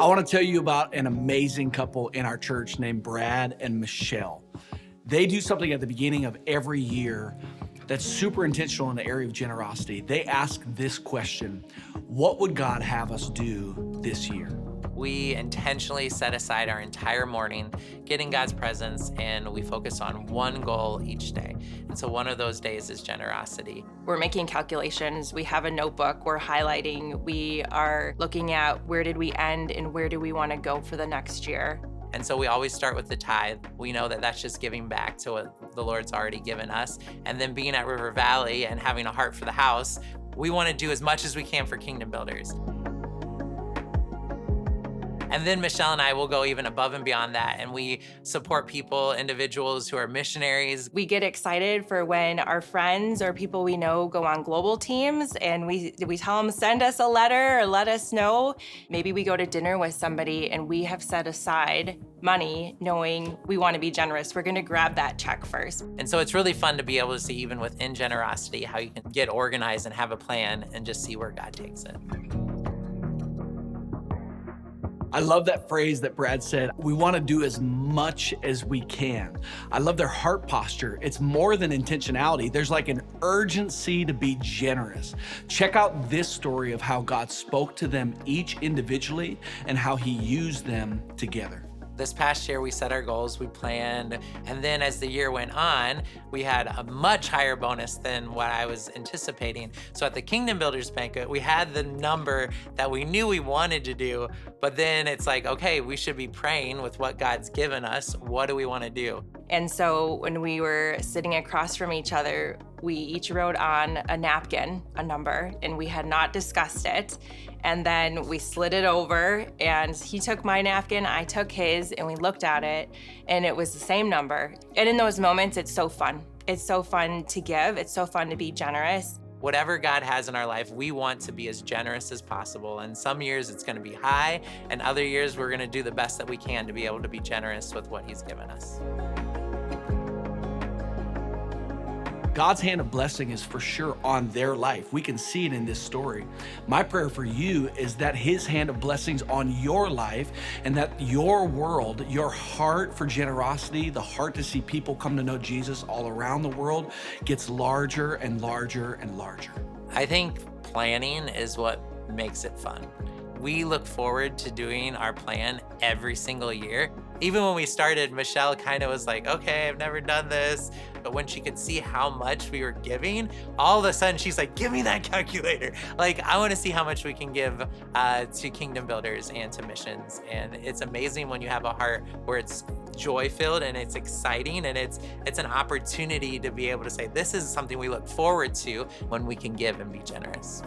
I want to tell you about an amazing couple in our church named Brad and Michelle. They do something at the beginning of every year that's super intentional in the area of generosity. They ask this question: what would God have us do this year? We intentionally set aside our entire morning getting God's presence, and we focus on one goal each day. And so one of those days is generosity. We're making calculations. We have a notebook. We're highlighting. We are looking at where did we end and where do we want to go for the next year. And so we always start with the tithe. We know that that's just giving back to what the Lord's already given us. And then being at River Valley and having a heart for the house, we want to do as much as we can for Kingdom Builders. And then Michelle and I will go even above and beyond that, and we support people, individuals who are missionaries. We get excited for when our friends or people we know go on global teams, and we tell them, send us a letter or let us know. Maybe we go to dinner with somebody and we have set aside money knowing we want to be generous. We're going to grab that check first. And so it's really fun to be able to see, even within generosity, how you can get organized and have a plan and just see where God takes it. I love that phrase that Brad said, we want to do as much as we can. I love their heart posture. It's more than intentionality. There's like an urgency to be generous. Check out this story of how God spoke to them each individually and how he used them together. This past year, we set our goals, we planned, and then as the year went on, we had a much higher bonus than what I was anticipating. So at the Kingdom Builders Banquet, we had the number that we knew we wanted to do, but then it's like, okay, we should be praying with what God's given us. What do we want to do? And so when we were sitting across from each other, we each wrote on a napkin a number, and we had not discussed it. And then we slid it over, and he took my napkin, I took his, and we looked at it, and it was the same number. And in those moments, it's so fun. It's so fun to give. It's so fun to be generous. Whatever God has in our life, we want to be as generous as possible. And some years it's going to be high, and other years we're going to do the best that we can to be able to be generous with what he's given us. God's hand of blessing is for sure on their life. We can see it in this story. My prayer for you is that his hand of blessings on your life, and that your world, your heart for generosity, the heart to see people come to know Jesus all around the world, gets larger and larger and larger. I think planning is what makes it fun. We look forward to doing our plan every single year. Even when we started, Michelle kind of was like, okay, I've never done this. But when she could see how much we were giving, all of a sudden she's like, give me that calculator. Like, I want to see how much we can give to Kingdom Builders and to missions. And it's amazing when you have a heart where it's joy-filled and it's exciting, and it's an opportunity to be able to say, this is something we look forward to when we can give and be generous.